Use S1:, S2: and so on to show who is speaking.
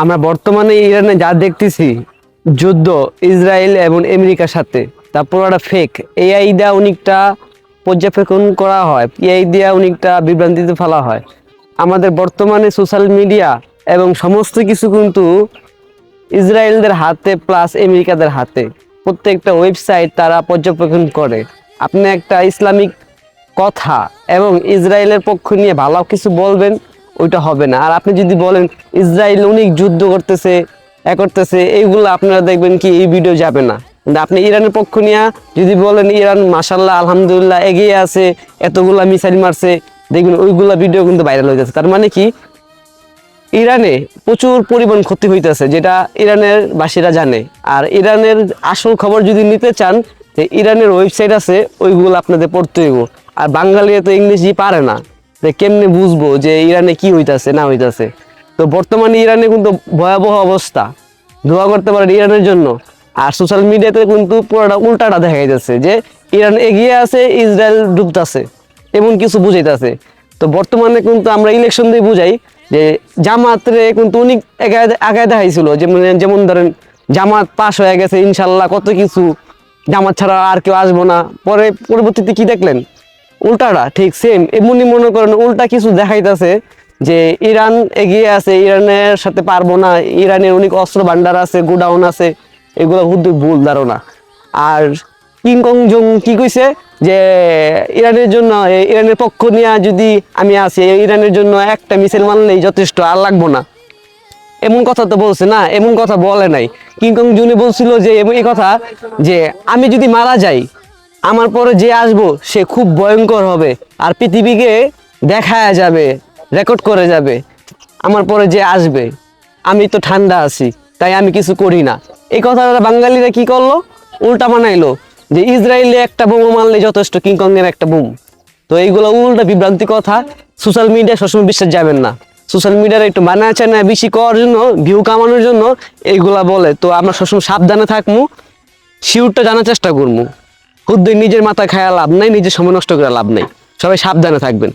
S1: আমরা বর্তমানে ইরানে যা দেখতেছি যুদ্ধ ইসরায়েল এবং আমেরিকার সাথে, তারপর একটা ফেক এআই দিয়ে অনেকটা পর্যবেক্ষণ করা হয়, এআই দিয়ে অনেকটা বিভ্রান্তিতে ফেলা হয়। আমাদের বর্তমানে সোশ্যাল মিডিয়া এবং সমস্ত কিছু কিন্তু ইসরায়েলদের হাতে প্লাস আমেরিকাদের হাতে। প্রত্যেকটা ওয়েবসাইট তারা পর্যবেক্ষণ করে। আপনি একটা ইসলামিক কথা এবং ইসরায়েলের পক্ষ নিয়ে ভালো কিছু বলবেন, ওইটা হবে না। আর আপনি যদি বলেন ইসরায়েল অনেক যুদ্ধ করতেছে করতেছে, এইগুলো আপনারা দেখবেন কি এই ভিডিও যাবে না। কিন্তু আপনি ইরানের পক্ষ নিয়ে যদি বলেন ইরান মাশাল্লাহ আলহামদুলিল্লাহ এগিয়ে আছে, এতগুলা মিসাইল মারছে, দেখবেন ওইগুলা ভিডিও কিন্তু ভাইরাল হয়ে যাচ্ছে। তার মানে কি ইরানে প্রচুর পরিমাণ ক্ষতি হইতেছে, যেটা ইরানের বাসীরা জানে। আর ইরানের আসল খবর যদি নিতে চান, যে ইরানের ওয়েবসাইট আছে ওইগুলো আপনাদের পড়তে হইব। আর বাঙালিরা তো ইংরেজি পারে না, যে কেমনে বুঝবো যে ইরানে কি হইতাছে না হইতাছে। তো বর্তমানে ইরানে কিন্তু ভয়াবহ অবস্থা, দোয়া করতে পারেন ইরানের জন্য। আর সোশ্যাল মিডিয়াতে কিন্তু পুরোটা উল্টাটা দেখা যাচ্ছে যে ইরান এগিয়ে আছে, ইসরায়েল ডুবতাছে, এমন কিছু বুঝাইতেছে। তো বর্তমানে কিন্তু আমরা ইলেকশন দিয়ে বুঝাই যে জামাতরে কিন্তু অনেক আগায় দেখাইছিল, যেমন ধরেন জামাত পাশ হয়ে গেছে ইনশাল্লাহ, কত কিছু, জামাত ছাড়া আর কেউ আসবো না। পরবর্তীতে কি দেখলেন? উল্টাটা ঠিক সেম এমনই মনে করেন, উল্টা কিছু দেখাইতেছে যে ইরান এগিয়ে আছে, ইরানের সাথে পারবো না, ইরানের অনেক অস্ত্র ভান্ডার আছে, গোডাউন আছে। এগুলো কিন্তু ভুল ধারণা। আর কিংকং জং কি কইছে যে ইরানের জন্য, ইরানের পক্ষ নিয়ে যদি আমি আসি, ইরানের জন্য একটা মিসাইল মারলেই যথেষ্ট, আর লাগবো না, এমন কথা তো বলছে না। এমন কথা বলে নাই। কিংকং জুনে বলছিল যে এই কথা যে আমি যদি মারা যাই, আমার পরে যে আসবো সে খুব ভয়ঙ্কর হবে, আর পৃথিবীকে দেখায়া যাবে, রেকর্ড করে যাবে। আমার পরে যে আসবে, আমি তো ঠান্ডা আছি, তাই আমি কিছু করি না। এই কথাটা বাঙালিরা কি করলো? উল্টা বানাইলো যে ইসরায়েলে একটা বোমা মারলে যথেষ্ট, কিংকং এর একটা বোম। তো এইগুলো উল্টা বিভ্রান্তি কথা। সোশ্যাল মিডিয়া সবসময় বিশ্বাস যাবেন না। সোশ্যাল মিডিয়ার একটু বানাচ্ছে না বেশি করার জন্য, ভিউ কামানোর জন্য এইগুলা বলে। তো আমরা সবসময় সাবধানে থাকবো, শিউরটা জানার চেষ্টা করবো। খুদ্ নিজের মাথা খায়া লাভ নাই, নিজের সময় নষ্ট করে লাভ নেই। সবাই সাবধানে থাকবেন।